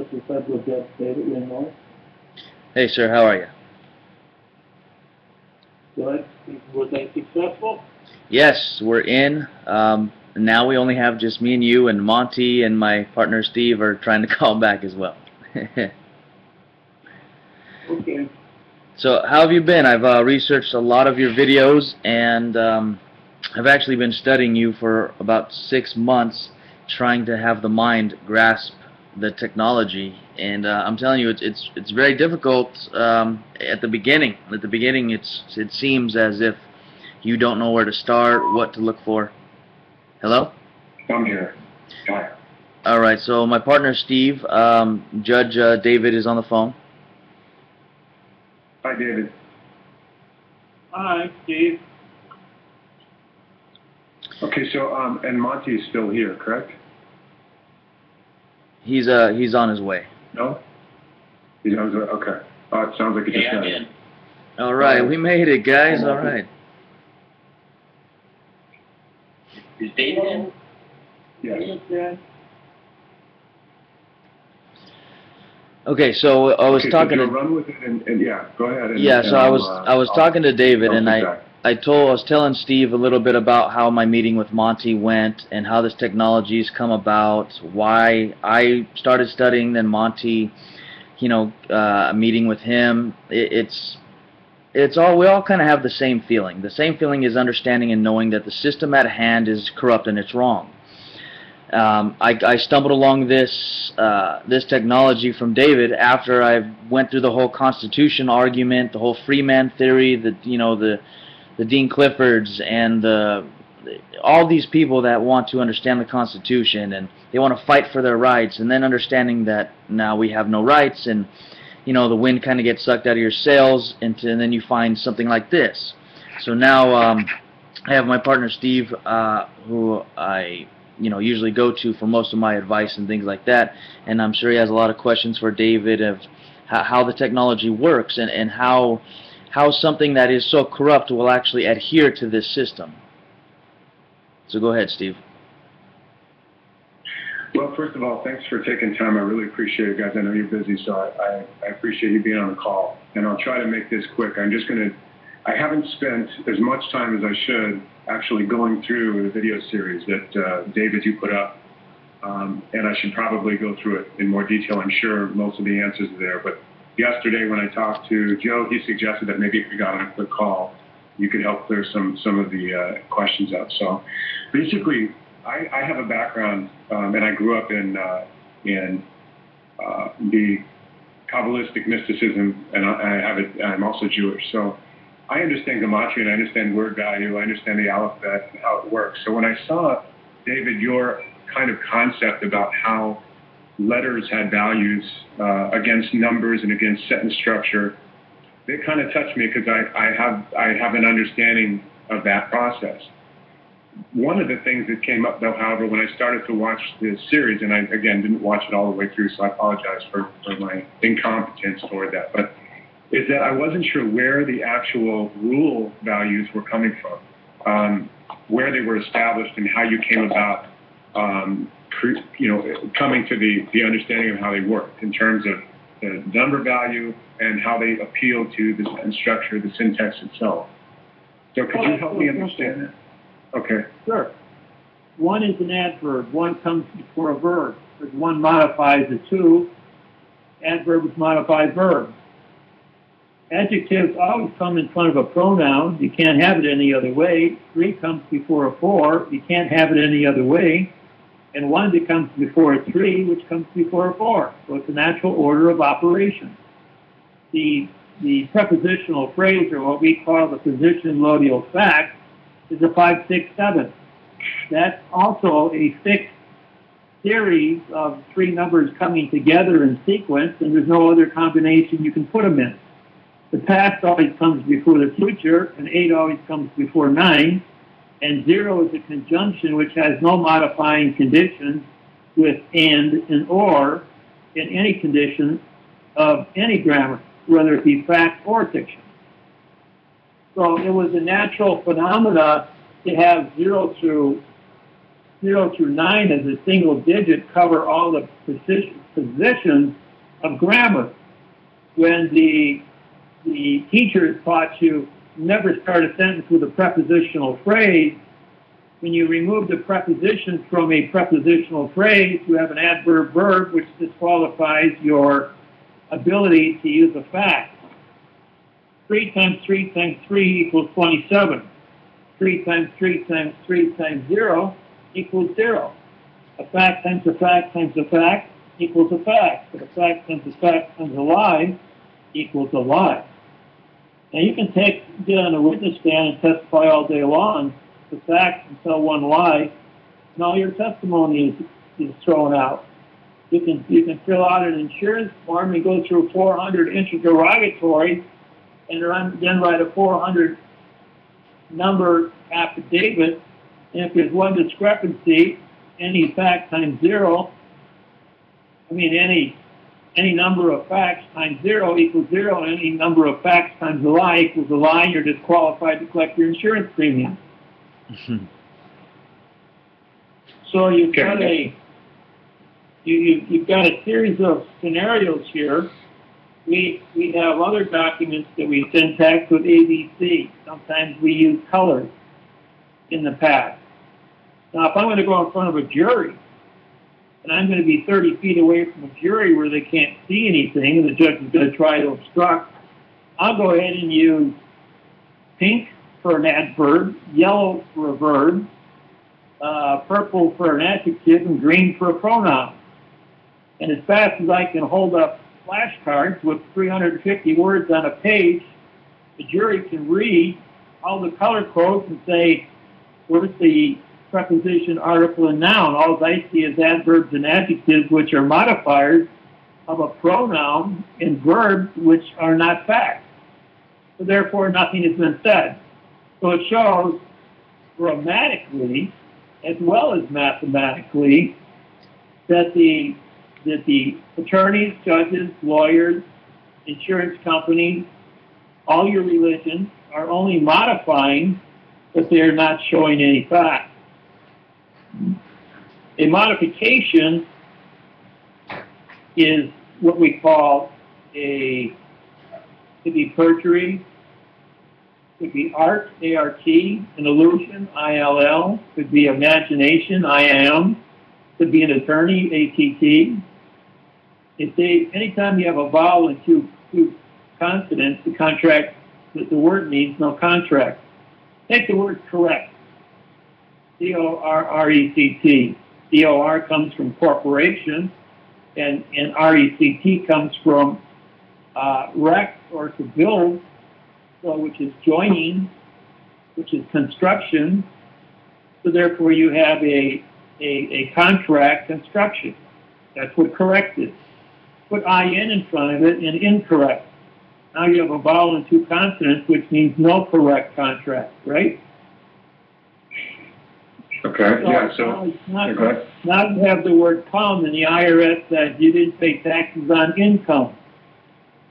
Mr. Federal Judge David-Wynn-Miller. Hey, sir, how are you? Good. Was that successful? Yes, we're in. Now we only have just me and you, and Monty and my partner Steve are trying to call back as well. Okay. So, how have you been? I've researched a lot of your videos, and I've actually been studying you for about 6 months, trying to have the mind grasp the technology. And I'm telling you, it's very difficult at the beginning. At the beginning, it seems as if you don't know where to start, what to look for. Hello? I'm here. Hi. All right. So my partner Steve, Judge David is on the phone. Hi, David. Hi, Steve. Okay, so and Monty is still here, correct? He's on his way. No. He's on his way. Okay. Oh, it sounds like it just got in. All right, we made it, guys. All right. Is David in? Yes. Okay, so I was talking so to run with it and yeah, go ahead. And, yeah. and So I was talking to David, and I was telling Steve a little bit about how my meeting with Monty went and how this technology's come about, why I started studying, then Monty, a meeting with him. It's all, we all kind of have the same feeling. The same feeling is understanding and knowing that the system at hand is corrupt and it's wrong. I stumbled along this technology from David after I went through the whole Constitution argument, the whole free man theory, the Dean Cliffords, and all these people that want to understand the Constitution and they want to fight for their rights, and then understanding that now we have no rights, and the wind kind of gets sucked out of your sails, and then you find something like this. So now I have my partner Steve, who I usually go to for most of my advice and things like that, and I'm sure he has a lot of questions for David of how the technology works and how something that is so corrupt will actually adhere to this system. So go ahead, Steve. Well, first of all, thanks for taking time. I really appreciate it, guys. I know you're busy, so I appreciate you being on the call. And I'll try to make this quick. I haven't spent as much time as I should actually going through the video series that David, you put up. And I should probably go through it in more detail. I'm sure most of the answers are there. But yesterday when I talked to Joe, he suggested that maybe if we got on a quick call, you could help clear some of the questions up. So basically, I have a background, and I grew up in the Kabbalistic mysticism, and I'm also Jewish. So I understand gematria, and I understand word value, I understand the alphabet and how it works. So when I saw, David, your kind of concept about how letters had values against numbers and against sentence structure, it kind of touched me because I have an understanding of that process. One of the things that came up, though, however, when I started to watch this series, and I, again, didn't watch it all the way through, so I apologize for my incompetence toward that, but is that I wasn't sure where the actual rule values were coming from, where they were established, and how you came about, coming to the understanding of how they worked in terms of the number value and how they appeal to the sentence structure, the syntax itself. So could you help me understand that? Okay. Sure. One is an adverb. One comes before a verb. If one modifies a two, adverbs modify verbs. Adjectives always come in front of a pronoun. You can't have it any other way. Three comes before a four. You can't have it any other way. And one that comes before a three, which comes before a four. So it's a natural order of operation. The prepositional phrase, or what we call the position loadial fact, is a 5, 6, 7. That's also a fixed series of three numbers coming together in sequence, and there's no other combination you can put them in. The past always comes before the future, and 8 always comes before 9, and 0 is a conjunction which has no modifying conditions with and or in any condition of any grammar, whether it be fact or fiction. So it was a natural phenomena to have 0 through 9 as a single digit cover all the prepositions of grammar. When the teachers taught you never start a sentence with a prepositional phrase, when you remove the preposition from a prepositional phrase, you have an adverb verb, which disqualifies your ability to use a fact. 3 times 3 times 3 equals 27. 3 times 3 times 3 times 0 equals 0. A fact times a fact times a fact equals a fact. But a fact times a fact times a lie equals a lie. Now you can get on a witness stand and testify all day long to facts and tell one lie, and all your testimony is thrown out. You can fill out an insurance form and go through 400 interrogatories and then write a 400 number affidavit, and if there's one discrepancy, any fact times 0, any number of facts times 0 equals 0, and any number of facts times a lie equals a lie, and you're disqualified to collect your insurance premium. So you've got you've got a series of scenarios here. We have other documents that we syntax with ABC. Sometimes we use colors in the past. Now, if I'm going to go in front of a jury, and I'm going to be 30 feet away from a jury where they can't see anything, and the judge is going to try to obstruct, I'll go ahead and use pink for an adverb, yellow for a verb, purple for an adjective, and green for a pronoun. And as fast as I can hold up flashcards with 350 words on a page, the jury can read all the color codes and say, where's the preposition, article, and noun? All I see is adverbs and adjectives, which are modifiers of a pronoun, and verbs, which are not facts. So therefore, nothing has been said. So it shows grammatically, as well as mathematically, that the attorneys, judges, lawyers, insurance companies, all your religions are only modifying, but they are not showing any facts. A modification is what we call could be perjury, could be art, A-R-T, an illusion, I-L-L, could be imagination, I-M, could be an attorney, A-T-T. Anytime you have a vowel and two consonants, the word means no contract. Take the word correct, C-O-R-R-E-C-T. C-O-R comes from corporation, and R-E-C-T comes from rect, or to build, which is joining, which is construction. So therefore you have a contract construction. That's what correct is. Put I-N in front of it, and incorrect. Now you have a vowel and two consonants, which means no correct contract, right? Okay, yeah, so... Now you have the word come, and the IRS says you didn't pay taxes on income.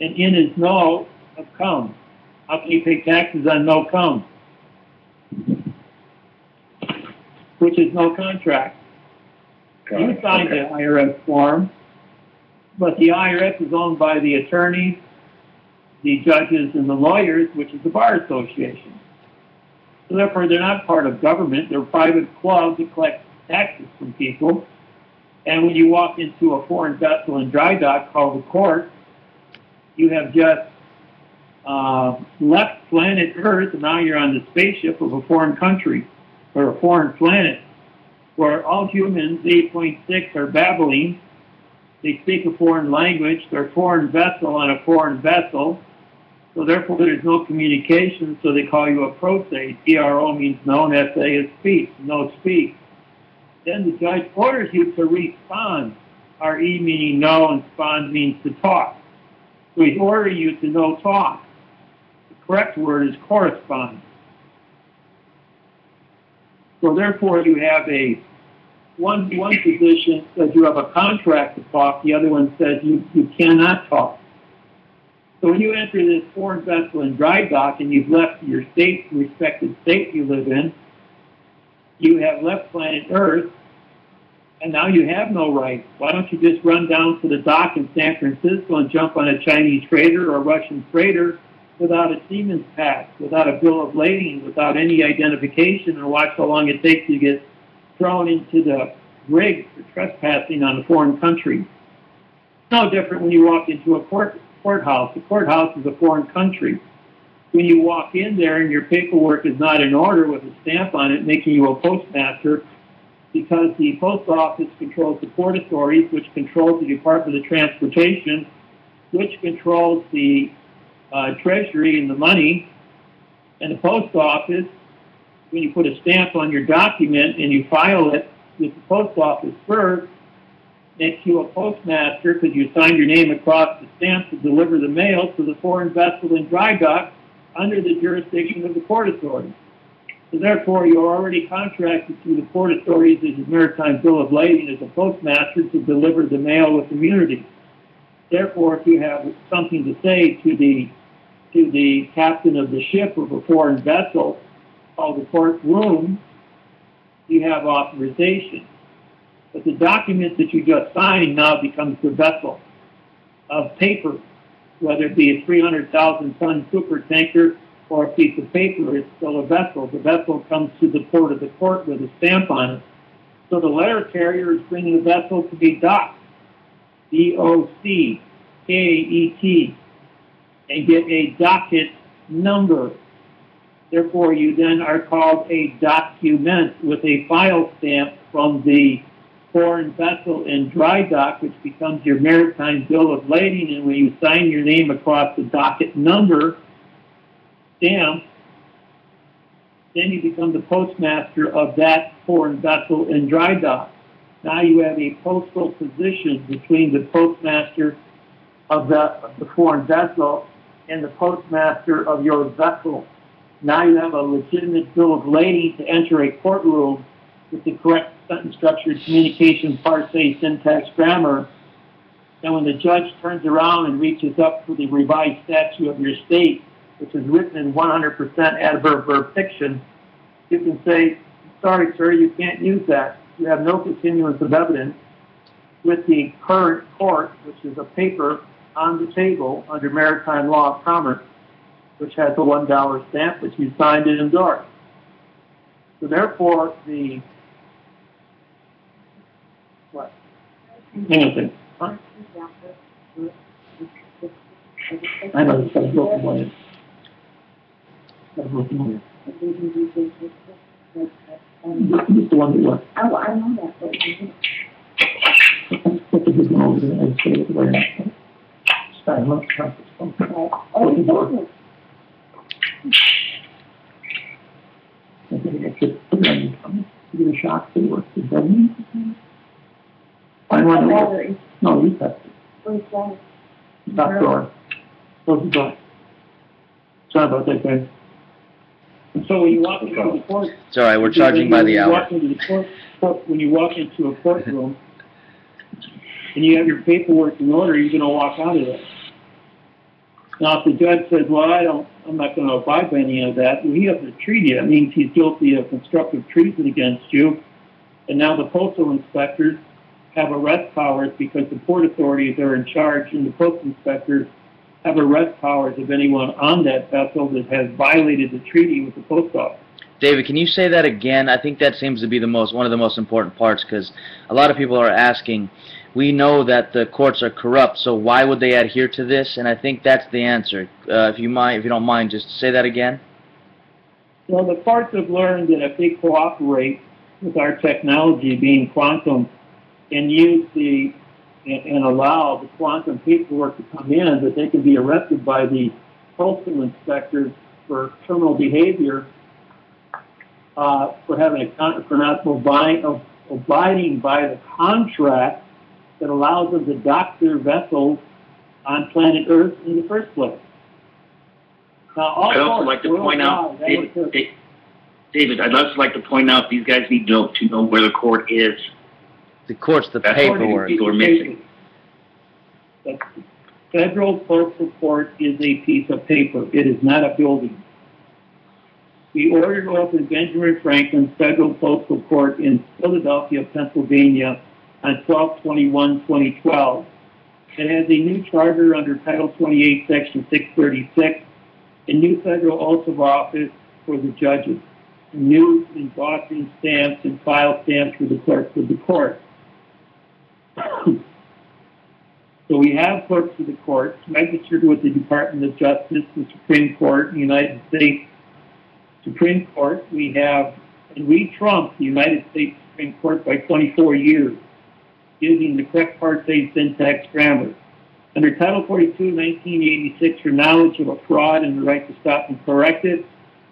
And in is no of come. How can you pay taxes on no come? Which is no contract. You signed the IRS form, but the IRS is owned by the attorneys, the judges, and the lawyers, which is the Bar Association. So therefore, they're not part of government. They're private clubs that collect taxes from people. And when you walk into a foreign vessel in dry dock called the court, you have just left planet Earth, and now you're on the spaceship of a foreign country or a foreign planet, where all humans, 8.6, are babbling. They speak a foreign language. They're a foreign vessel on a foreign vessel. So therefore, there's no communication, so they call you a prostate. P-R-O means no, and S-A is speak, no speak. Then the judge orders you to respond. R-E meaning no, and spond means to talk. So he's ordering you to no talk. The correct word is correspond. So therefore, you have one position says you have a contract to talk, the other one says you cannot talk. So when you enter this foreign vessel in dry dock and you've left your state, respective state you live in, you have left planet Earth, And now you have no right. Why don't you just run down to the dock in San Francisco and jump on a Chinese freighter or a Russian freighter without a seaman's pass, without a bill of lading, without any identification, and watch how long it takes you to get thrown into the rig for trespassing on a foreign country. No different when you walk into a courthouse. The courthouse is a foreign country. When you walk in there and your paperwork is not in order with a stamp on it making you a postmaster, because the post office controls the port authorities, which controls the Department of Transportation, which controls the Treasury and the money, and the post office, when you put a stamp on your document and you file it with the post office first, makes you a postmaster because you signed your name across the stamp to deliver the mail to the foreign vessel in dry dock under the jurisdiction of the port authority. So therefore, you're already contracted through the port authorities as a maritime bill of lading as a postmaster to deliver the mail with immunity. Therefore, if you have something to say to the captain of the ship of a foreign vessel called the courtroom, you have authorization. But the document that you just signed now becomes the vessel of paper, whether it be a 300,000-ton super tanker or a piece of paper, it's still a vessel. The vessel comes to the port of the court with a stamp on it. So the letter carrier is bringing the vessel to be docked, D-O-C-K-E-T, and get a docket number. Therefore, you then are called a document with a file stamp from the foreign vessel in dry dock, which becomes your maritime bill of lading, and when you sign your name across the docket number stamp, then you become the postmaster of that foreign vessel in dry dock. Now you have a postal position between the postmaster of the foreign vessel and the postmaster of your vessel. Now you have a legitimate bill of lading to enter a courtroom with the correct sentence structure, communication, parse, syntax, grammar. And when the judge turns around and reaches up for the revised statute of your state, which is written in 100% adverb verb fiction, you can say, sorry, sir, you can't use that. You have no continuance of evidence with the current court, which is a paper on the table under maritime law of commerce, which has a $1 stamp, which you signed and endorsed. So therefore, what? Hang on a second. Huh? I know, it's got a broken one. Just the one that was. Oh, I know that. Put the big one over there and say it right now. Start looking at this one. Oh, you told me. I think it's just put it on your tongue. You get a shock to the work. Does that mean? I want to know. No, you touched it. Stop drawer. Close the door. Sorry about that, guys. So when you walk into the court, it's all right. We're charging by the hour. When you walk into a courtroom and you have your paperwork in order, you're going to walk out of it. Now, if the judge says, "Well, I'm not going to abide by any of that," well, he hasn't treated you. That means he's guilty of constructive treason against you. And now the postal inspectors have arrest powers because the port authorities are in charge, and the postal inspectors have arrest powers of anyone on that vessel that has violated the treaty with the post office. David, can you say that again? I think that seems to be one of the most important parts, because a lot of people are asking, we know that the courts are corrupt, so why would they adhere to this? And I think that's the answer. If you don't mind, just say that again. Well, the courts have learned that if they cooperate with our technology, being quantum, and use and allow the quantum paperwork to come in, that they can be arrested by the postal inspectors for criminal behavior, for not abiding by the contract that allows them to dock their vessels on planet Earth in the first place. Now, I'd also like to point out, David, I'd also like to point out these guys need to know where the court is. The court's the paperwork. We're missing. The federal postal court is a piece of paper. It is not a building. we ordered to open Benjamin Franklin's Federal Postal Court in Philadelphia, Pennsylvania on 12/21/2012. It has a new charter under Title 28, Section 636, a new federal oath of office for the judges, new embossing stamps and file stamps for the clerks of the court. So we have clerks of the court registered with the Department of Justice, the Supreme Court, the United States Supreme Court. We have, and we trumped the United States Supreme Court by 24 years, using the correct parse syntax grammar. Under Title 42, 1986, for knowledge of a fraud and the right to stop and correct it,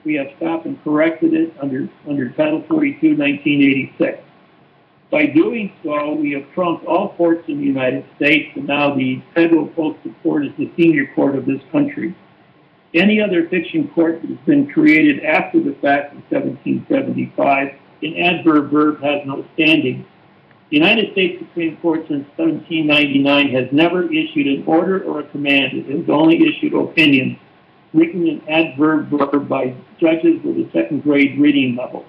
we have stopped and corrected it under Title 42, 1986. By doing so, we have trumped all courts in the United States, and now the Federal Postal Court is the senior court of this country. Any other fiction court that has been created after the fact of 1775, an adverb verb has no standing. The United States Supreme Court since 1799 has never issued an order or a command. It has only issued opinions, written in adverb verb by judges with a second grade reading level.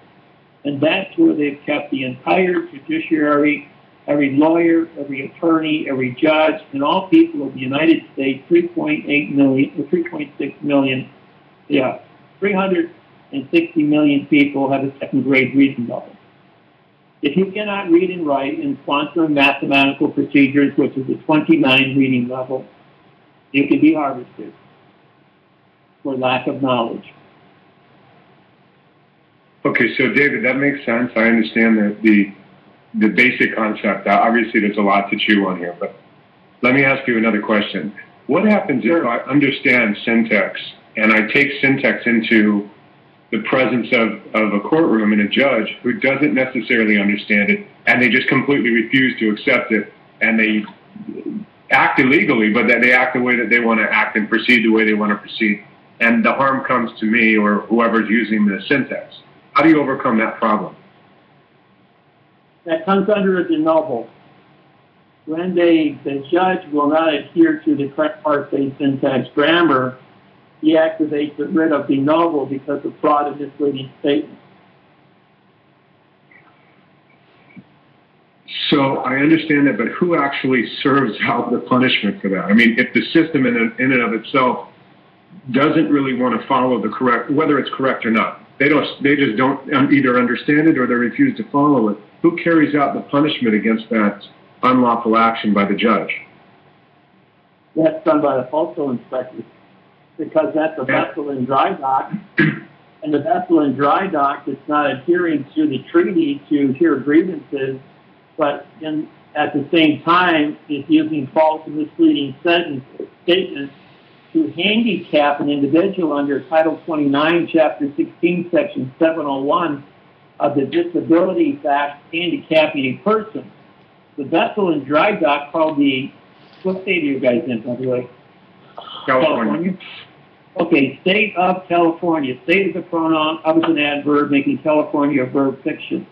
And that's where they've kept the entire judiciary, every lawyer, every attorney, every judge, and all people of the United States, 3.6 million people have a second grade reading level. If you cannot read and write in quantum mathematical procedures, which is a 29 reading level, you can be harvested for lack of knowledge. Okay, so David, that makes sense. I understand the basic concept. Obviously, there's a lot to chew on here, but let me ask you another question. What happens if I understand syntax and I take syntax into the presence of a courtroom and a judge who doesn't necessarily understand it, and they just completely refuse to accept it, and they act illegally, but that they act the way that they want to act and proceed the way they want to proceed, and the harm comes to me or whoever's using the syntax? How do you overcome that problem? That comes under a de novo. When the judge will not adhere to the correct parse syntax grammar, he activates it rid of de novo because of fraud and misleading statements. So I understand that, but who actually serves out the punishment for that? I mean, if the system in and of itself doesn't really want to follow the correct, whether it's correct or not, they just don't either understand it or they refuse to follow it. Who carries out the punishment against that unlawful action by the judge? That's done by the postal inspector, because that's a vessel in dry dock, and the vessel in dry dock is not adhering to the treaty to hear grievances, but at the same time is using false and misleading statements to handicap an individual under Title 29, Chapter 16, Section 701 of the Disabilities Act, handicapping a person. The vessel in dry dock called the, what state are you guys in, by the way? California. Okay, state of California. State is a pronoun, of is an adverb, making California a verb fiction.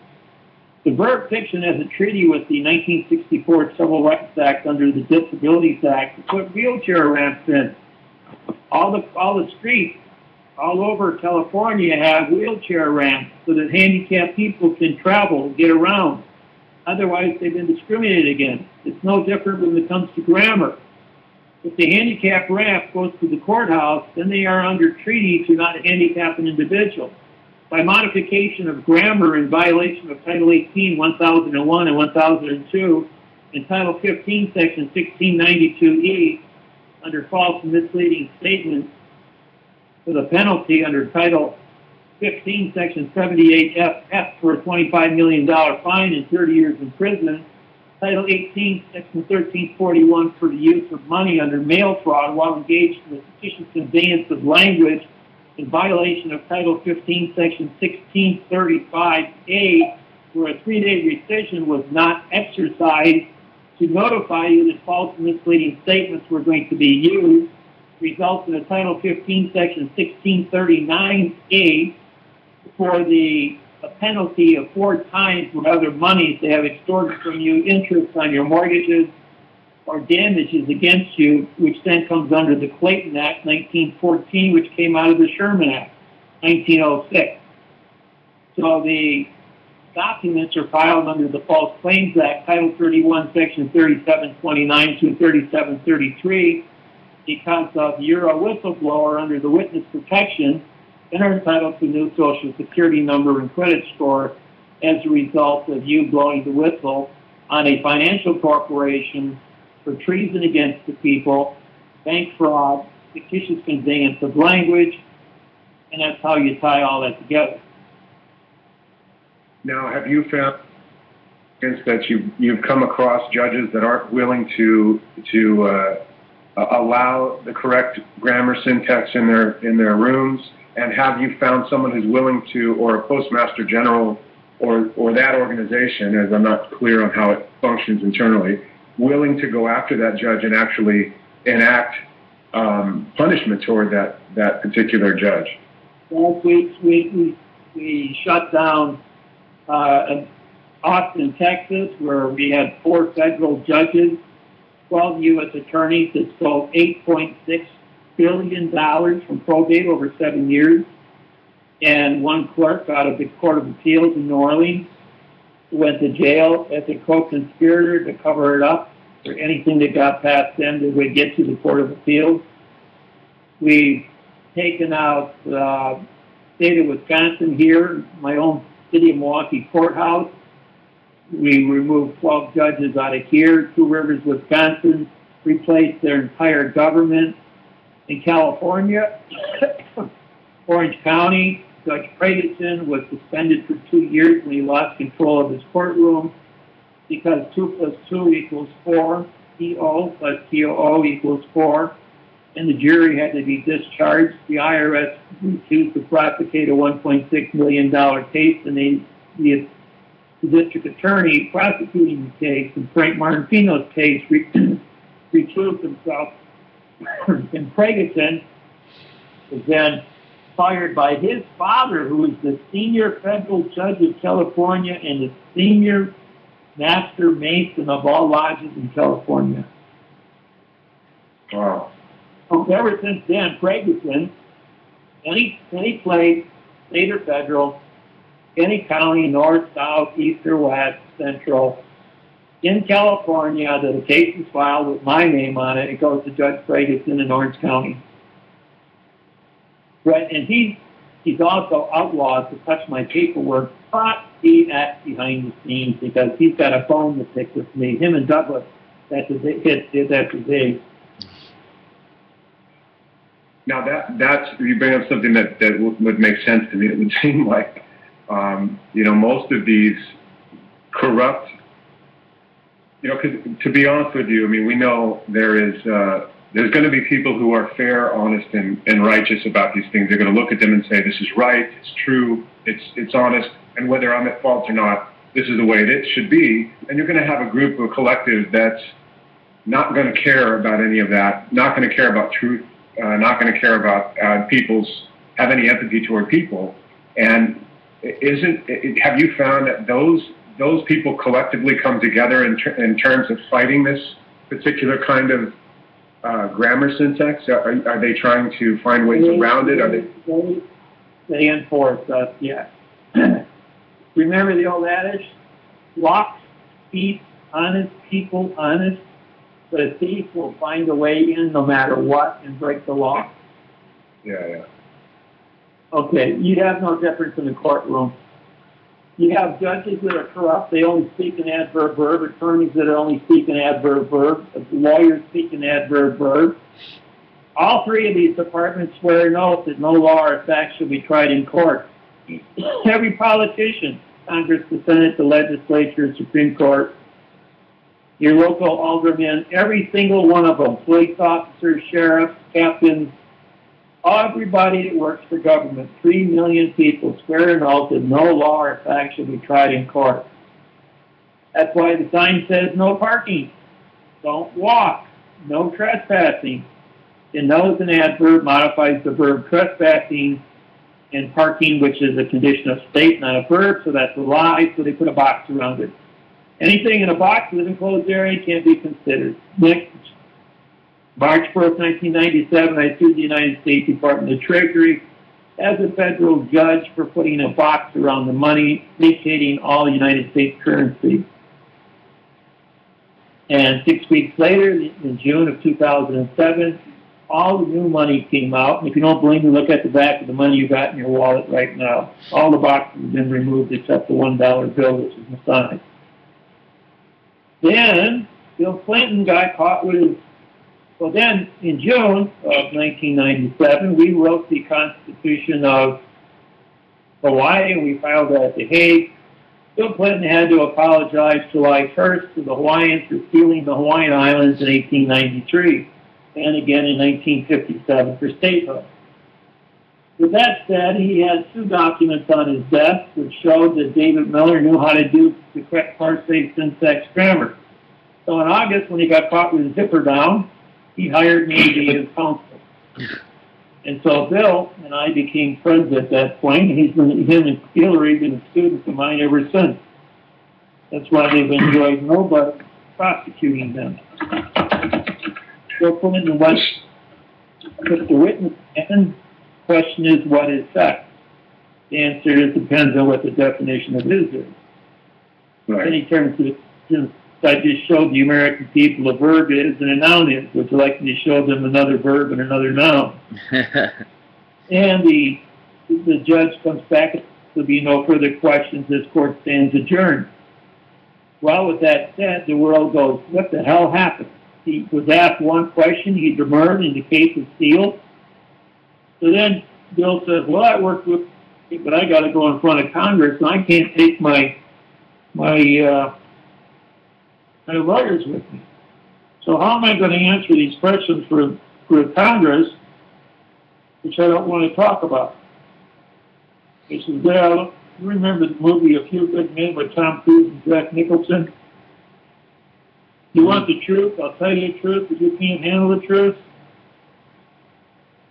The verb fiction has a treaty with the 1964 Civil Rights Act under the Disabilities Act to put wheelchair ramps in. All the streets all over California have wheelchair ramps so that handicapped people can travel, get around. Otherwise, they've been discriminated against. It's no different when it comes to grammar. If the handicap ramp goes to the courthouse, then they are under treaty to not handicap an individual. By modification of grammar in violation of Title 18, 1001, and 1002, and Title 15, Section 1692E, under false and misleading statements, for the penalty under Title 15, Section 78F for a $25 million fine and 30 years in prison. Title 18, Section 1341 for the use of money under mail fraud while engaged in the fictitious conveyance of language in violation of Title 15, Section 1635A, where a 3-day rescission was not exercised to notify you that false and misleading statements were going to be used, results in a Title 15, Section 1639A for a penalty of 4 times what other monies they have extorted from you, interest on your mortgages, or damages against you, which then comes under the Clayton Act, 1914, which came out of the Sherman Act, 1906. So the documents are filed under the False Claims Act, Title 31, Section 3729 to 3733, because of you're a whistleblower under the witness protection and are entitled to a new Social Security number and credit score as a result of you blowing the whistle on a financial corporation for treason against the people, bank fraud, fictitious conveyance of language, and that's how you tie all that together. Now, have you found that you've come across judges that aren't willing to allow the correct grammar syntax in their rooms? And have you found someone who's willing to, or a postmaster general, or that organization, as I'm not clear on how it functions internally, willing to go after that judge and actually enact punishment toward that particular judge? Well, we shut down Austin, Texas, where we had 4 federal judges, 12 U.S. attorneys that stole $8.6 billion from probate over 7 years, and 1 clerk out of the Court of Appeals in New Orleans who went to jail as a co-conspirator to cover it up for anything that got past them that would get to the Court of Appeals. We've taken out state of Wisconsin here, my own City of Milwaukee courthouse. We removed 12 judges out of here. Two Rivers, Wisconsin, replaced their entire government. In California, Orange County, Judge Pregeson was suspended for 2 years when he lost control of his courtroom because 2 plus 2 equals 4, TO plus TOO equals 4, and the jury had to be discharged. The IRS refused to prosecute a $1.6 million case, and the district attorney prosecuting the case, and Frank Martino's case, recused himself. And Pregeson was then fired by his father, who was the senior federal judge of California and the senior master mason of all lodges in California. Wow. So ever since then, Pregeson, any place, state or federal, any county, north, south, east or west, central, in California, that a case is filed with my name on it, it goes to Judge Pregeson in Orange County. Right, and he's also outlawed to touch my paperwork, but he acts behind the scenes because he's got a bone to pick with me. Him and Douglas, that's a big. Now that's you bring up something that would make sense to me. It would seem like most of these corrupt. Because to be honest with you, I mean, we know there's going to be people who are fair, honest, and righteous about these things. They're going to look at them and say, this is right, it's true, it's honest, and whether I'm at fault or not, this is the way it should be. And you're going to have a group or collective that's not going to care about any of that, not going to care about truth, not going to care about have any empathy toward people. And have you found that those people collectively come together in terms of fighting this particular kind of grammar syntax? Are they trying to find ways around it? They enforce us, yes. Remember the old adage? Locks, thief, honest people, honest, but a thief will find a way in no matter what and break the law. Yeah. Okay, you have no difference in the courtroom. You have judges that are corrupt, they only speak in adverb verb, attorneys that only speak in adverb verb, lawyers speak in adverb verb. All 3 of these departments swear an oath that no law or fact shall be tried in court. Every politician, Congress, the Senate, the legislature, Supreme Court, your local aldermen, every single one of them, police officers, sheriffs, captains, everybody that works for government, 3 million people, swear an oath that no law or fact shall be tried in court. That's why the sign says no parking, don't walk, no trespassing. And knows an adverb modifies the verb trespassing, and parking, which is a condition of state, not a verb, so that's a lie, so they put a box around it. Anything in a box with an enclosed area can't be considered. Next, March 1st, 1997, I sued the United States Department of Treasury as a federal judge for putting a box around the money, vacating all United States currency. And 6 weeks later, in June of 2007, all the new money came out. And if you don't believe me, look at the back of the money you got in your wallet right now. All the boxes have been removed except the $1 bill, which is Masonic. Then Bill Clinton got caught with his, well then, in June of 1997, we wrote the Constitution of Hawaii, and we filed that at The Hague. Bill Clinton had to apologize July 1st to the Hawaiians for stealing the Hawaiian Islands in 1893, and again in 1957 for statehood. With that said, he had 2 documents on his desk which showed that David-Miller knew how to do the correct parsing syntax grammar. So in August, when he got caught with his zipper down, he hired me to be his counsel. And so Bill and I became friends at that point. Him and Hillary have been students of mine ever since. That's why they've enjoyed nobody prosecuting them. Bill Clinton went with the witness, and the question is, what is sex? The answer is, depends on what the definition of is. Right. Then he turns to I just showed the American people a verb is and a noun is. Would you like me to show them another verb and another noun? And the judge comes back, there'll be no further questions, this court stands adjourned. Well, with that said, the world goes, what the hell happened? He was asked one question, he demurred, and the case is sealed. So then Bill says, well, I worked with, but I got to go in front of Congress, and I can't take my lawyers with me. So how am I going to answer these questions for Congress, which I don't want to talk about? He says, well, you remember the movie A Few Good Men with Tom Cruise and Jack Nicholson? You want the truth? I'll tell you the truth, but you can't handle the truth.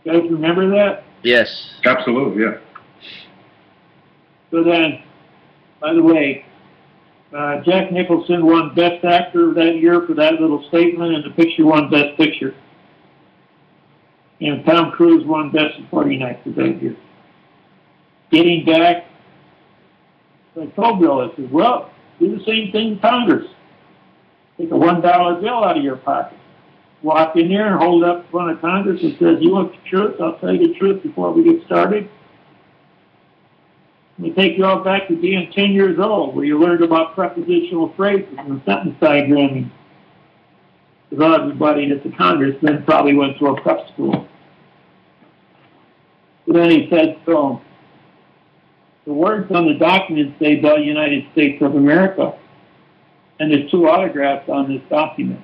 You guys remember that? Yes. Absolutely, yeah. So then, by the way, Jack Nicholson won Best Actor that year for that little statement, and the picture won Best Picture. And Tom Cruise won Best Supporting Actor that year. Getting back, I told Bill, I said, well, do the same thing in Congress. Take a $1 bill out of your pocket. Walk in there and hold it up in front of Congress and says, you want the truth? I'll tell you the truth before we get started. We take you all back to being 10 years old, where you learned about prepositional phrases and sentence diagramming. Because everybody at the Congress then probably went to a prep school. But then he said, so, the words on the document say the United States of America. And there's 2 autographs on this document.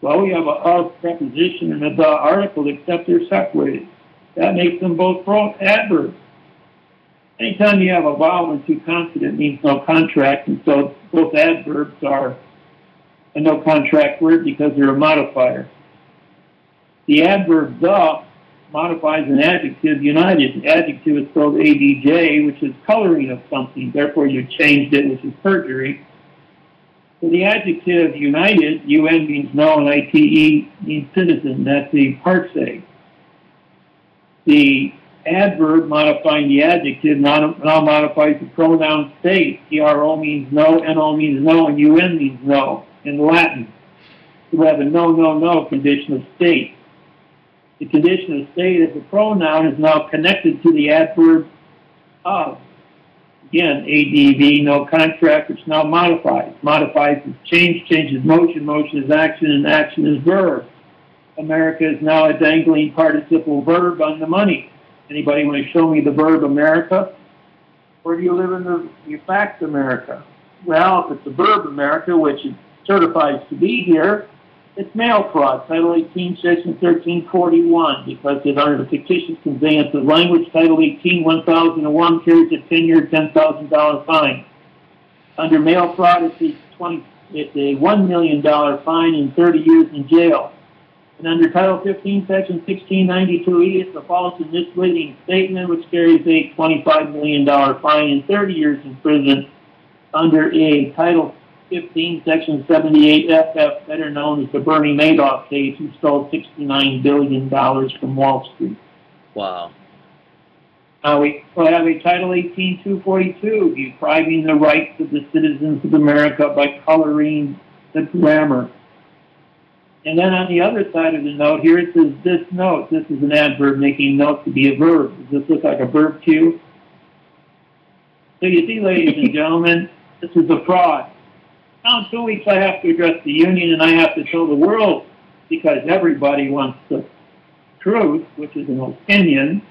Well, we have a preposition and a the article, except they're separated. That makes them both adverbs. Anytime you have a vowel and 2 consonants, it means no contract, and so both adverbs are a no contract word because they're a modifier. The adverb the modifies an adjective united. The adjective is spelled ADJ, which is coloring of something. Therefore, you changed it, which is perjury. So the adjective united, UN means no, and ITE means citizen. That's the parse. The adverb modifying the adjective now modifies the pronoun state. TRO means no, NO means no, and UN means no in Latin. So we have a no, no, no condition of state. The condition of state is the pronoun is now connected to the adverb of. Again, ADV, no contract, which now modifies. Modifies is change, changes motion, motion is action, and action is verb. America is now a dangling participle verb on the money. Anybody want to show me the verb America? Where do you live in the fact America? Well, if it's a verb America, which it certifies to be here, it's mail fraud, Title 18, Section 1341, because it's under the fictitious conveyance of language. Title 18, 1001 carries a 10-year, $10,000 fine. Under mail fraud, it's a $1 million fine and 30 years in jail. And under Title 15, Section 1692E, it's a false and misleading statement, which carries a $25 million fine and 30 years in prison. Under a Title 15, Section 78FF, better known as the Bernie Madoff case, who stole $69 billion from Wall Street. Wow. We have a Title 18-242, depriving the rights of the citizens of America by coloring the grammar. And then on the other side of the note, here it says this note. This is an adverb making note to be a verb. Does this look like a verb to you? So you see, ladies and gentlemen, this is a fraud. Now in 2 weeks I have to address the union and I have to tell the world, because everybody wants the truth, which is an opinion,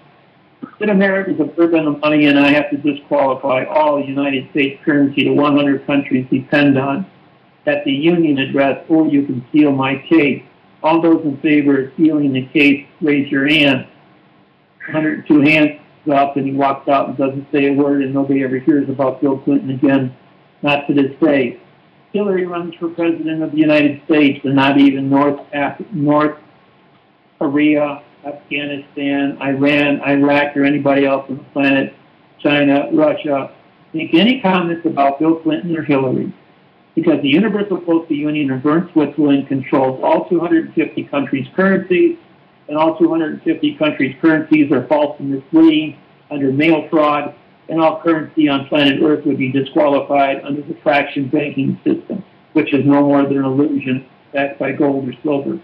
that America's a burden of money and I have to disqualify all United States currency that 100 countries depend on. At the union address, or you can seal my case. All those in favor of sealing the case, raise your hand. 102 hands up, and he walks out and doesn't say a word, and nobody ever hears about Bill Clinton again, not to this day. Hillary runs for president of the United States, and not even North Korea, Afghanistan, Iran, Iraq, or anybody else on the planet, China, Russia, make any comments about Bill Clinton or Hillary. Because the Universal Postal Union of Bern, Switzerland controls all 250 countries' currencies, and all 250 countries' currencies are false and misleading under mail fraud, and all currency on planet Earth would be disqualified under the fraction banking system, which is no more than an illusion backed by gold or silver.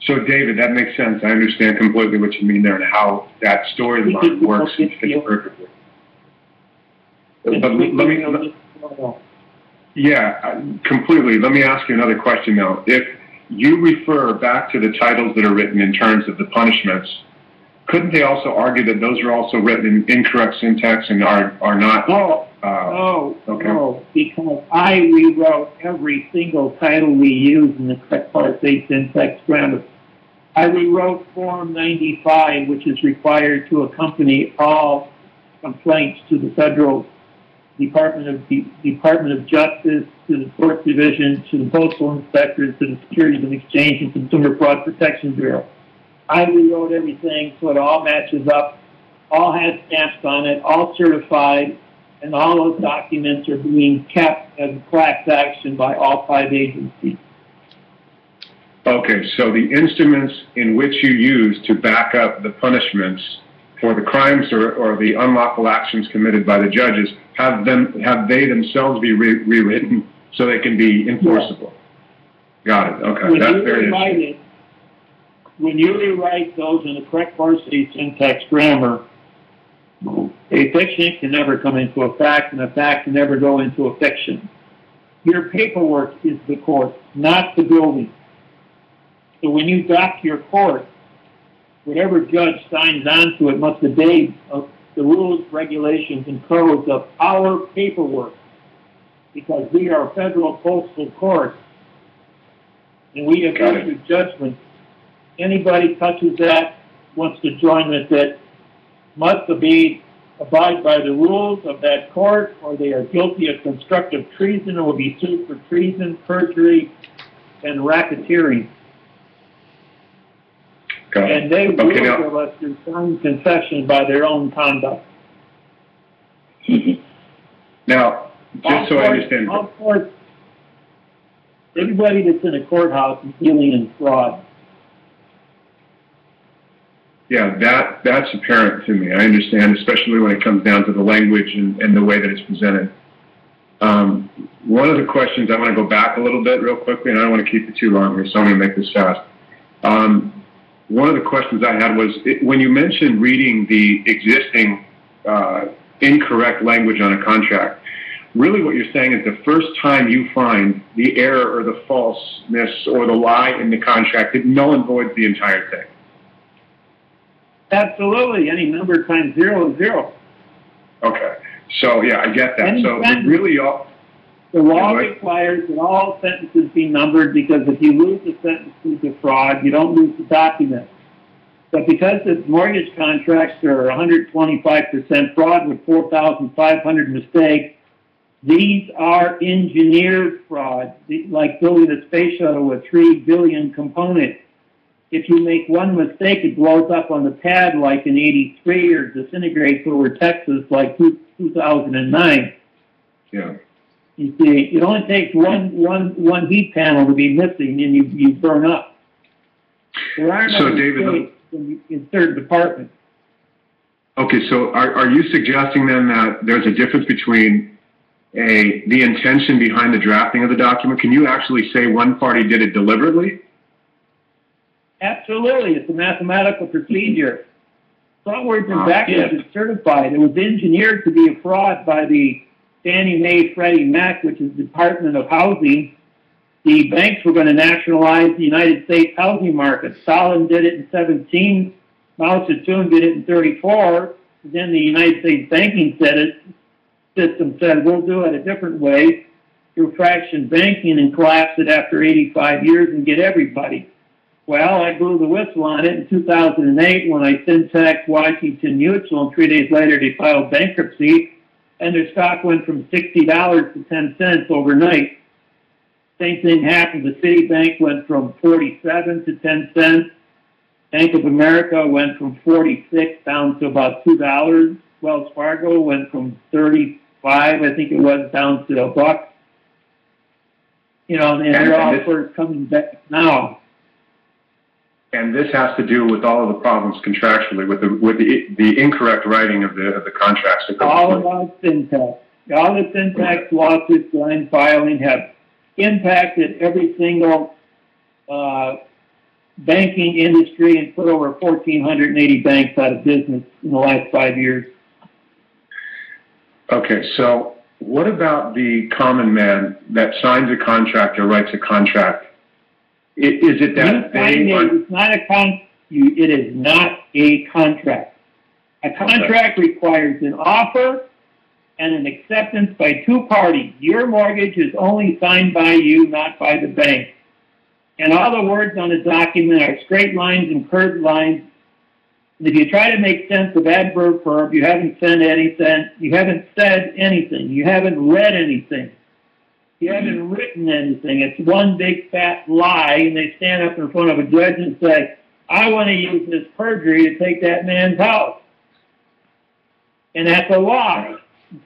So, David, that makes sense. I understand completely what you mean there and how that storyline works and fits perfectly. But completely. Let me ask you another question, though. If you refer back to the titles that are written in terms of the punishments, couldn't they also argue that those are also written in incorrect syntax and are not? No, because I rewrote every single title we use in the correct parsing syntax grammar. I rewrote Form 95, which is required to accompany all complaints to the Federal Department of Justice, to the Court Division, to the Postal Inspectors, to the Securities and Exchange and Consumer Fraud Protection Bureau. I rewrote everything so it all matches up, all has stamps on it, all certified, and all those documents are being kept as a class action by all 5 agencies. Okay, so the instruments in which you use to back up the punishments for the crimes or the unlawful actions committed by the judges, have they themselves be rewritten so they can be enforceable? Yes. Got it. Okay, that's very interesting. When you rewrite those in the correct varsity syntax grammar, a fiction can never come into a fact, and a fact can never go into a fiction. Your paperwork is the court, not the building. So when you dock your court, whatever judge signs on to it must obey the rules, regulations, and codes of our paperwork, because we are a federal postal court, and we have issued judgments. Anybody touches that, wants to join with it, must abide by the rules of that court, or they are guilty of constructive treason and will be sued for treason, perjury, and racketeering. And they will give us their signed confession by their own conduct. Now, just so I understand. Of course, everybody that's in a courthouse is dealing in fraud. Yeah, that's apparent to me. I understand, especially when it comes down to the language and the way that it's presented. One of the questions, I want to go back a little bit real quickly, and I don't want to keep it too long here, so I'm going to make this fast. One of the questions I had was, when you mentioned reading the existing incorrect language on a contract, really what you're saying is the first time you find the error or the falseness or the lie in the contract, it null and voids the entire thing. Absolutely. Any number times 0 is 0. Okay. So, yeah, I get that. Any so, sentence, really all... The law requires that all sentences be numbered, because if you lose the sentence due to fraud, you don't lose the document. But because the mortgage contracts are 125% fraud with 4,500 mistakes, these are engineered fraud, like building a space shuttle with 3 billion components. If you make one mistake, it blows up on the pad like in '83 or disintegrates over Texas like 2009. Yeah. You see, it only takes one heat panel to be missing, and you burn up. There are no David, in certain departments. Okay, so are you suggesting then that there's a difference between the intention behind the drafting of the document? Can you actually say one party did it deliberately? Absolutely, it's a mathematical procedure. Frontwards and backwards is certified. It was engineered to be a fraud by the Fannie Mae Freddie Mac, which is the Department of Housing. The banks were going to nationalize the United States housing market. Stalin did it in 17. Mao Zedong did it in 34. Then the United States banking system said, we'll do it a different way through fraction banking and collapse it after 85 years and get everybody. Well, I blew the whistle on it in 2008 when I syntaxed Washington Mutual, and 3 days later they filed bankruptcy, and their stock went from $60 to 10 cents overnight. Same thing happened. The Citibank went from 47 to 10 cents. Bank of America went from 46 down to about $2. Wells Fargo went from 35, I think it was, down to $1. You know, and they're all sort of coming back now. And this has to do with all of the problems contractually with the incorrect writing of the contracts. All about syntax. All the syntax lawsuits, line filing have impacted every single banking industry and put over 1,480 banks out of business in the last 5 years. Okay, so what about the common man that signs a contract or writes a contract? Is it that it's not it is not a contract. A contract requires an offer and an acceptance by two parties. Your mortgage is only signed by you, not by the bank. And all the words on the document are straight lines and curved lines. And if you try to make sense of adverb verb, you haven't said anything. You haven't said anything. You haven't read anything. You haven't written anything. It's one big fat lie, and they stand up in front of a judge and say, I want to use this perjury to take that man's house. And that's a lie.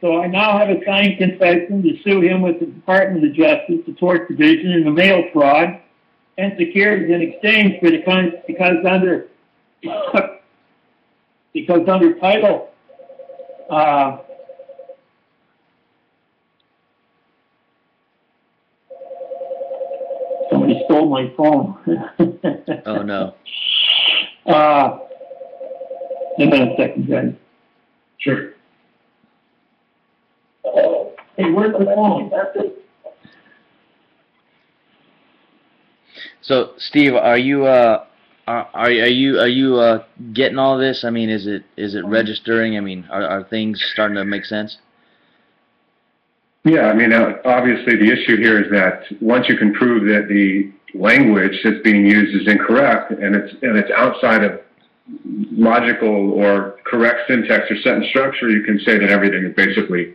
So I now have a signed confession to sue him with the Department of Justice, the Tort Division, and the mail fraud, and securities in exchange for because under Title somebody stole my phone. Oh no. Hang on a second, guys. Sure. Hey, where's the phone? So, Steve, are you getting all this? I mean, is it registering? I mean, are things starting to make sense? Yeah, I mean, obviously the issue here is that once you can prove that the language that's being used is incorrect and it's outside of logical or correct syntax or sentence structure, you can say that everything is basically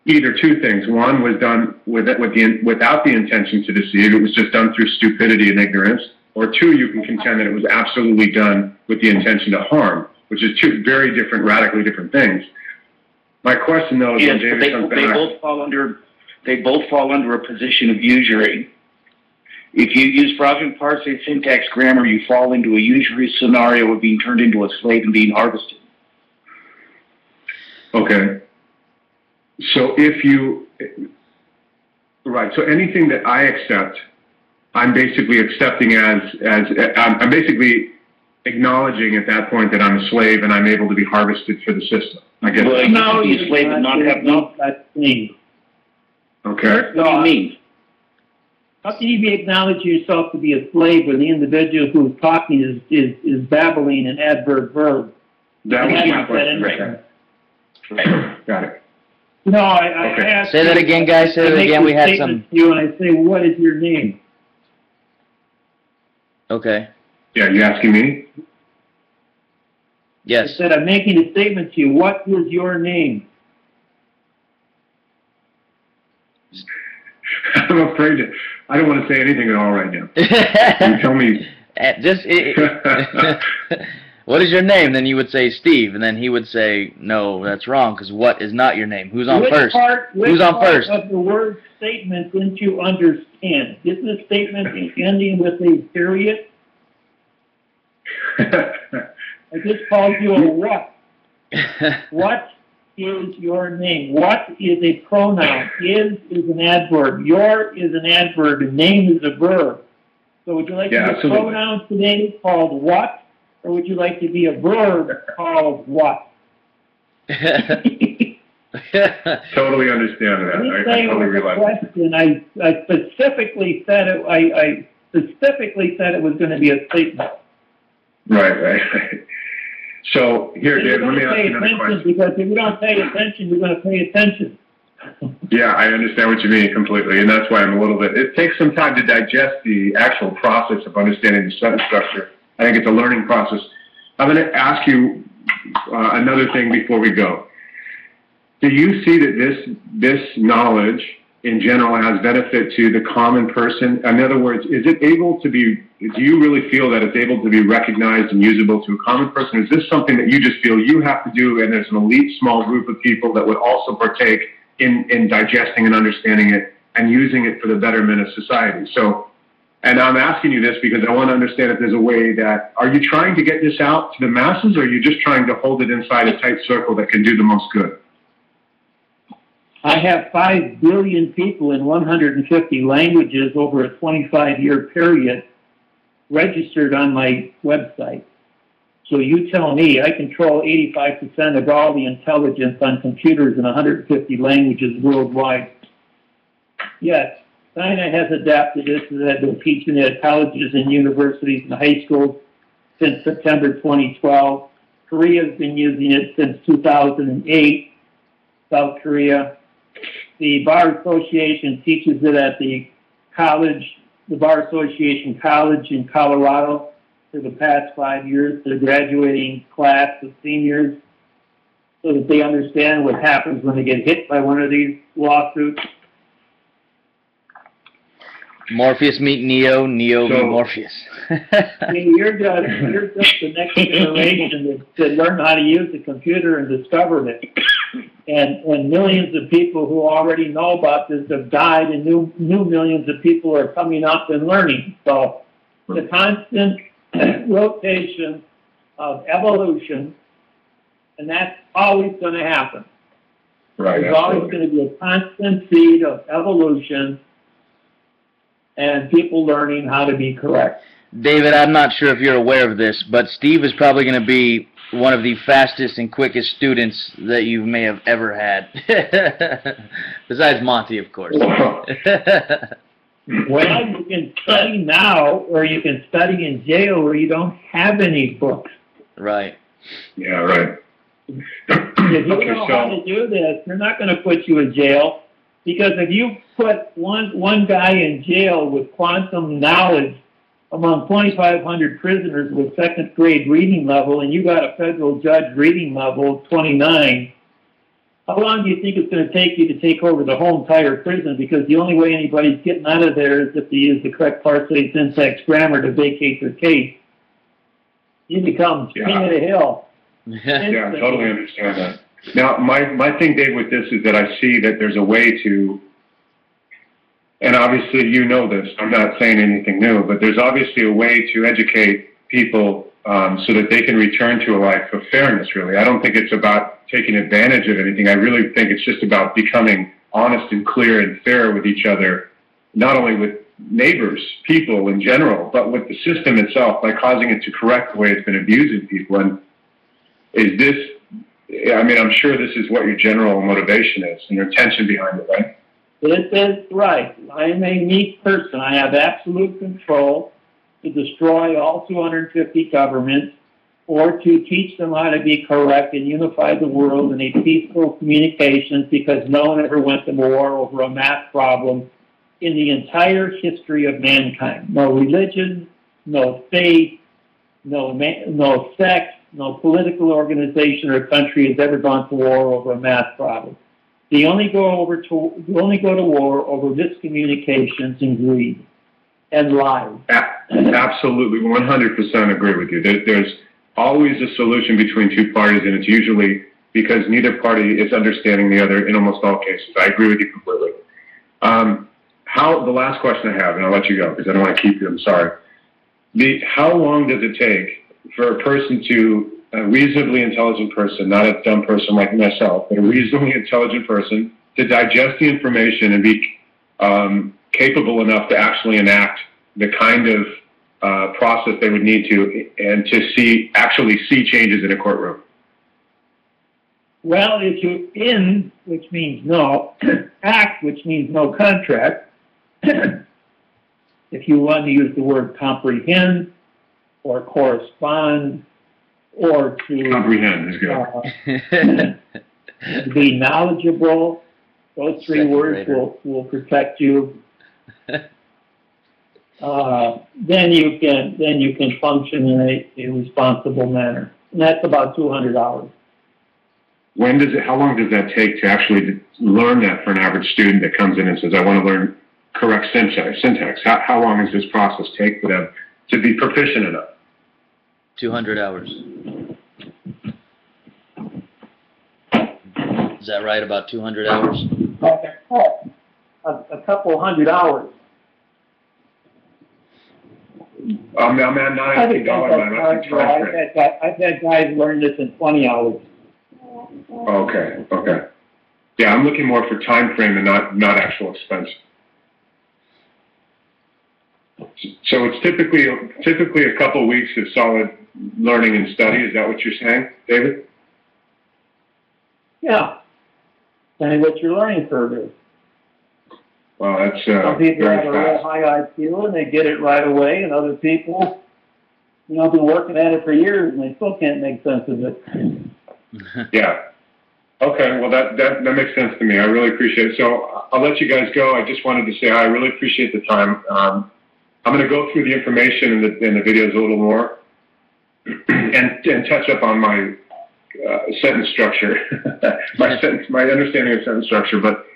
either two things. One was done without the intention to deceive. It was just done through stupidity and ignorance. Or two, you can contend that it was absolutely done with the intention to harm, which is two very different, radically different things. My question, though, is when David comes back... They both fall under a position of usury. If you use fraudulent parsing syntax grammar, you fall into a usury scenario of being turned into a slave and being harvested. Okay. So if you... Right, so anything that I accept, I'm basically accepting I'm basically acknowledging at that point that I'm a slave and I'm able to be harvested for the system. I guess. Well, no, you be a slave and not have no thing. Okay. What do you mean? How can you be acknowledging yourself to be a slave when the individual who's talking is babbling an adverb verb? That was my question. Right. Got it. No, I Okay. asked Say that again, guys. Say that again. We had some. You and I say, what is your name? Okay. Yeah, you asking me? I Yes. said, I'm making a statement to you. What is your name? I'm afraid to. I don't want to say anything at all right now. You tell me. What is your name? Then you would say Steve, and then he would say, no, that's wrong, because what is not your name? Who's on first? Who's on first? Which part of the word statement didn't you understand? Isn't the statement ending with a period? I just called you a what. What is your name? What is a pronoun? Is an adverb. Your is an adverb, and name is a verb. So would you like to be a pronoun today called what, or would you like to be a verb called what? Totally understand that. I totally realize it. I specifically said it. I specifically said it was going to be a statement. Right. So here, Dave, let me ask you another question. Because if you don't pay attention, you're going to pay attention. Yeah, I understand what you mean completely, and that's why I'm a little bit. It takes some time to digest the actual process of understanding the sentence structure. I think it's a learning process. I'm going to ask you another thing before we go. Do you see that this knowledge in general has benefit to the common person? In other words, is it able to be, do you really feel that it's able to be recognized and usable to a common person? Is this something that you just feel you have to do and there's an elite small group of people that would also partake in digesting and understanding it and using it for the betterment of society? So, and I'm asking you this because I want to understand if there's a way that, are you trying to get this out to the masses, or are you just trying to hold it inside a tight circle that can do the most good? I have 5 billion people in 150 languages over a 25-year period registered on my website. So you tell me, I control 85% of all the intelligence on computers in 150 languages worldwide. Yes, China has adapted this and has been teaching it at colleges and universities and high schools since September 2012. Korea has been using it since 2008, South Korea. The Bar Association teaches it at the Bar Association College in Colorado for the past 5 years to the graduating class of seniors so that they understand what happens when they get hit by one of these lawsuits. Morpheus meet Neo, Neo meet Morpheus. You're just the next generation that learned how to use the computer and discovered it. And millions of people who already know about this have died, and new millions of people are coming up and learning. So the constant rotation of evolution, and that's always going to happen. Right. There's always going to be a constant feed of evolution and people learning how to be correct. David, I'm not sure if you're aware of this, but Steve is probably going to be one of the fastest and quickest students that you may have ever had. Besides Monty, of course. Well, you can study now, or you can study in jail where you don't have any books. Right. Yeah, right. If you know how to do this, they're not going to put you in jail, because if you put one guy in jail with quantum knowledge among 2,500 prisoners with second grade reading level, and you got a federal judge reading level 29, how long do you think it's going to take you to take over the whole entire prison? Because the only way anybody's getting out of there is if they use the correct parsing, syntax, grammar to vacate their case. You become king of the hill. Yeah, I totally understand that. Now, my thing, Dave, with this is that I see that there's a way to, and obviously you know this, I'm not saying anything new, but there's obviously a way to educate people so that they can return to a life of fairness, really. I don't think it's about taking advantage of anything. I really think it's just about becoming honest and clear and fair with each other, not only with neighbors, people in general, but with the system itself, by causing it to correct the way it's been abusing people. And is this, I mean, I'm sure this is what your general motivation is and your intention behind it, right? This is right. I am a meek person. I have absolute control to destroy all 250 governments, or to teach them how to be correct and unify the world in a peaceful communications, because no one ever went to war over a math problem in the entire history of mankind. No religion, no faith, no sex, no political organization or country has ever gone to war over a math problem. They only go to war over miscommunications and greed and lies. Absolutely, 100% agree with you. There's always a solution between two parties, and it's usually because neither party is understanding the other in almost all cases. I agree with you completely. The last question I have, and I'll let you go because I don't want to keep you, I'm sorry. How long does it take for a person to, a reasonably intelligent person, not a dumb person like myself, but a reasonably intelligent person, to digest the information and be capable enough to actually enact the kind of process they would need to, and to actually see changes in a courtroom? Well, if you in, which means no, act, which means no contract, if you want to use the word comprehend or correspond or to Comprehend is good. Be knowledgeable, those three words will protect you. Then you can function in a responsible manner. And that's about 200 hours. How long does that take to actually learn that for an average student that comes in and says, I want to learn correct syntax? How long does this process take for them to be proficient enough? 200 hours. Is that right, about 200 hours? A couple hundred hours. I'm not asking dollars, I'm asking time frame. I've had guys learn this in 20 hours. Okay. Yeah, I'm looking more for time frame and not actual expense. So it's typically a couple weeks of solid learning and study. Is that what you're saying, David? Yeah. Depending what your learning curve is. Well, that's some people very have a real fast. high IQ and they get it right away, and other people, been working at it for years and they still can't make sense of it. Yeah. Okay, well, that makes sense to me. I really appreciate it. So I'll let you guys go. I just wanted to say I really appreciate the time. I'm going to go through the information in the videos a little more and touch up on my sentence structure, my understanding of sentence structure. But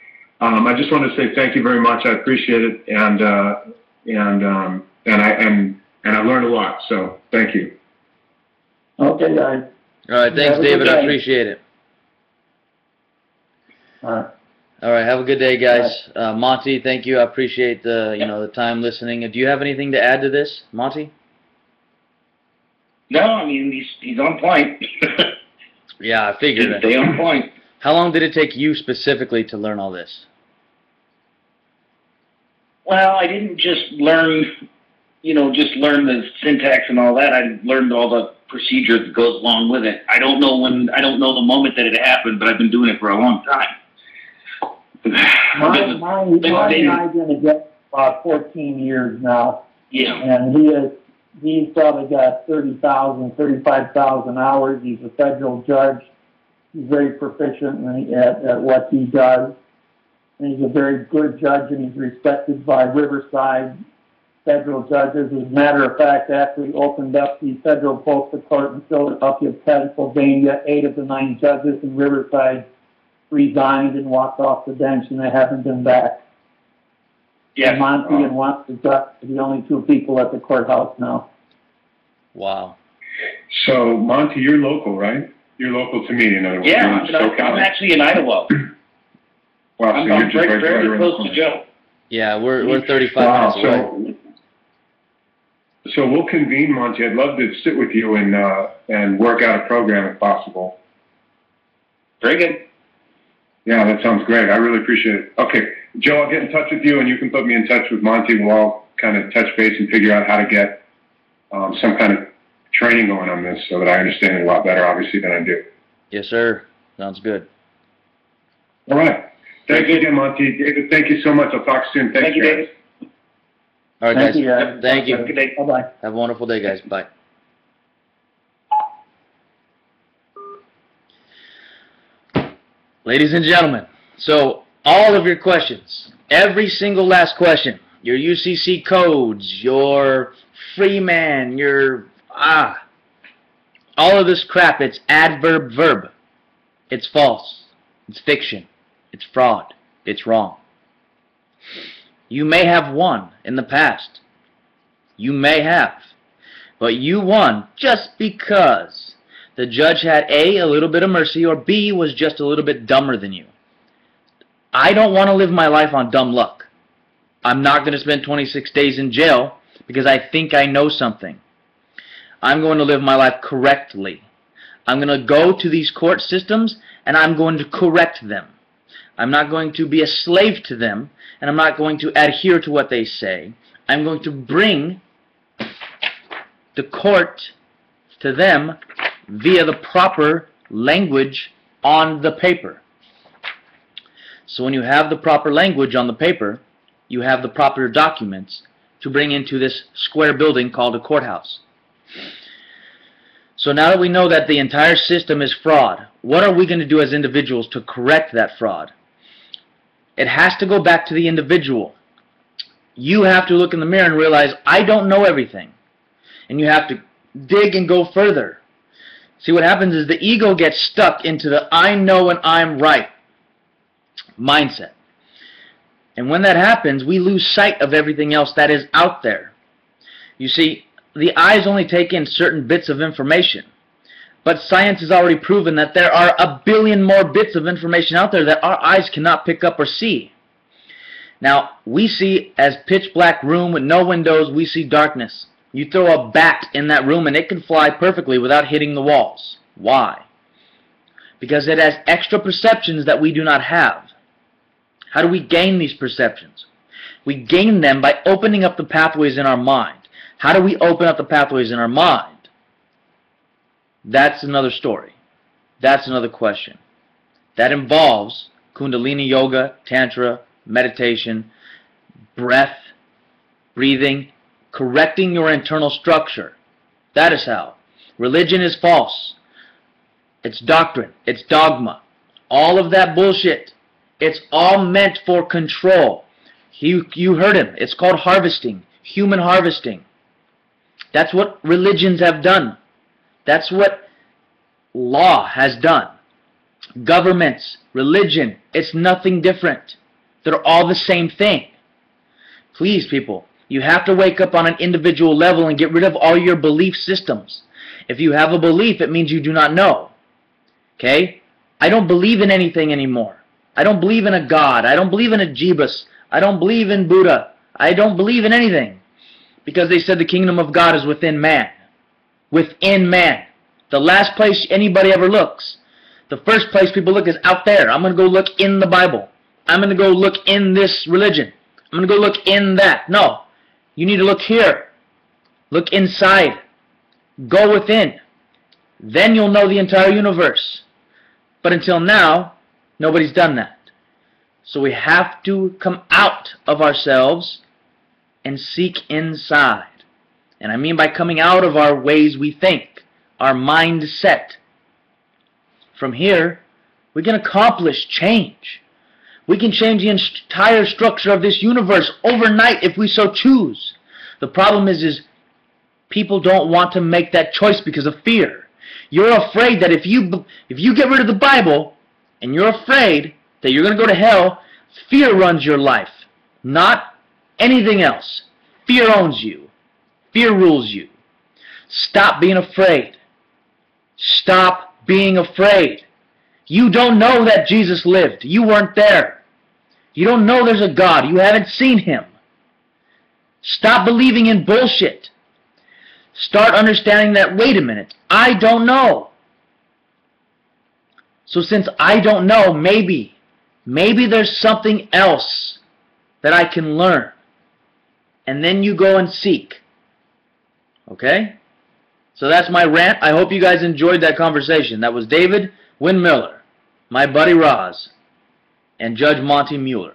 I just want to say thank you very much. I appreciate it, and I learned a lot. So thank you. Okay, guys. All right, thanks, David. I appreciate it. All right. All right, have a good day, guys. Monty, thank you. I appreciate the time listening. Do you have anything to add to this, Monty? No, I mean, he's on point. Yeah, I figured it. Stay on point. How long did it take you specifically to learn all this? Well, I didn't just learn, learn the syntax and all that. I learned all the procedure that goes along with it. I don't know the moment that it happened, but I've been doing it for a long time. Mine and I've been together about 14 years now. Yeah. And he's probably got 30,000, 35,000 hours. He's a federal judge. He's very proficient at what he does. And he's a very good judge, and he's respected by Riverside federal judges. As a matter of fact, after we opened up the federal postal court in Philadelphia, Pennsylvania, 8 of the 9 judges in Riverside resigned and walked off the bench, and they haven't been back. Yeah. And Monty and Watson are the only 2 people at the courthouse now. Wow. So, Monty, you're local, right? You're local to me, in other words. Yeah, I'm actually in Idaho. Wow, so I'm you're just very close to Joe. Yeah, we're 35 minutes away. So we'll convene, Monty. I'd love to sit with you and work out a program if possible. Very good. Yeah, that sounds great. I really appreciate it. Okay, Joe, I'll get in touch with you, and you can put me in touch with Monty. We'll all kind of touch base and figure out how to get some kind of training going on this so that I understand it a lot better, obviously, than I do. Yes, sir. Sounds good. All right. Thank you again, Monty. David, thank you so much. I'll talk soon. Thank you, guys. David. All right, Thank guys. you, guys. Thank you. Have a good day. Bye-bye. Have a wonderful day, guys. Bye. Ladies and gentlemen, so all of your questions, every single last question, your UCC codes, your Freeman, your all of this crap, it's adverb verb. It's false. It's fiction. It's fraud. It's wrong. You may have won in the past. You may have. But you won just because the judge had A, a little bit of mercy, or B, was just a little bit dumber than you. I don't want to live my life on dumb luck. I'm not going to spend 26 days in jail because I think I know something. I'm going to live my life correctly. I'm going to go to these court systems and I'm going to correct them. I'm not going to be a slave to them, and I'm not going to adhere to what they say. I'm going to bring the court to them via the proper language on the paper. So when you have the proper language on the paper, you have the proper documents to bring into this square building called a courthouse. So now that we know that the entire system is fraud, what are we going to do as individuals to correct that fraud? It has to go back to the individual. You have to look in the mirror and realize, I don't know everything. And you have to dig and go further. See, what happens is the ego gets stuck into the I know and I'm right mindset. And when that happens, we lose sight of everything else that is out there. You see, the eyes only take in certain bits of information. But science has already proven that there are a billion more bits of information out there that our eyes cannot pick up or see. Now, we see as pitch black room with no windows, we see darkness. You throw a bat in that room and it can fly perfectly without hitting the walls. Why? Because it has extra perceptions that we do not have. How do we gain these perceptions? We gain them by opening up the pathways in our mind. How do we open up the pathways in our mind? That's another story. That's another question. That involves Kundalini Yoga, Tantra, meditation, breath, breathing, correcting your internal structure. That is how. Religion is false. It's doctrine. It's dogma. All of that bullshit. It's all meant for control. You heard him. It's called harvesting. Human harvesting. That's what religions have done. That's what law has done. Governments, religion, it's nothing different. They're all the same thing. Please, people, you have to wake up on an individual level and get rid of all your belief systems. If you have a belief, it means you do not know. Okay? I don't believe in anything anymore. I don't believe in a God. I don't believe in a Jeebus. I don't believe in Buddha. I don't believe in anything. Because they said the kingdom of God is within man. Within man. The last place anybody ever looks. The first place people look is out there. I'm going to go look in the Bible. I'm going to go look in this religion. I'm going to go look in that. No. You need to look here. Look inside. Go within. Then you'll know the entire universe. But until now, nobody's done that. So we have to come out of ourselves and seek inside. And I mean by coming out of our ways we think, our mindset. From here, we can accomplish change. We can change the entire structure of this universe overnight if we so choose. The problem is people don't want to make that choice because of fear. You're afraid that if you get rid of the Bible and you're afraid that you're going to go to hell, fear runs your life, not anything else. Fear owns you. Fear rules you. Stop being afraid. Stop being afraid. You don't know that Jesus lived. You weren't there. You don't know there's a God. You haven't seen him. Stop believing in bullshit. Start understanding that, wait a minute, I don't know. So since I don't know, maybe there's something else that I can learn. And then you go and seek. Okay? So that's my rant. I hope you guys enjoyed that conversation. That was David-Wynn-Miller, my buddy Roz, and Judge Monty Mueller.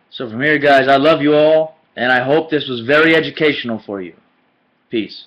So from here, guys, I love you all, and I hope this was very educational for you. Peace.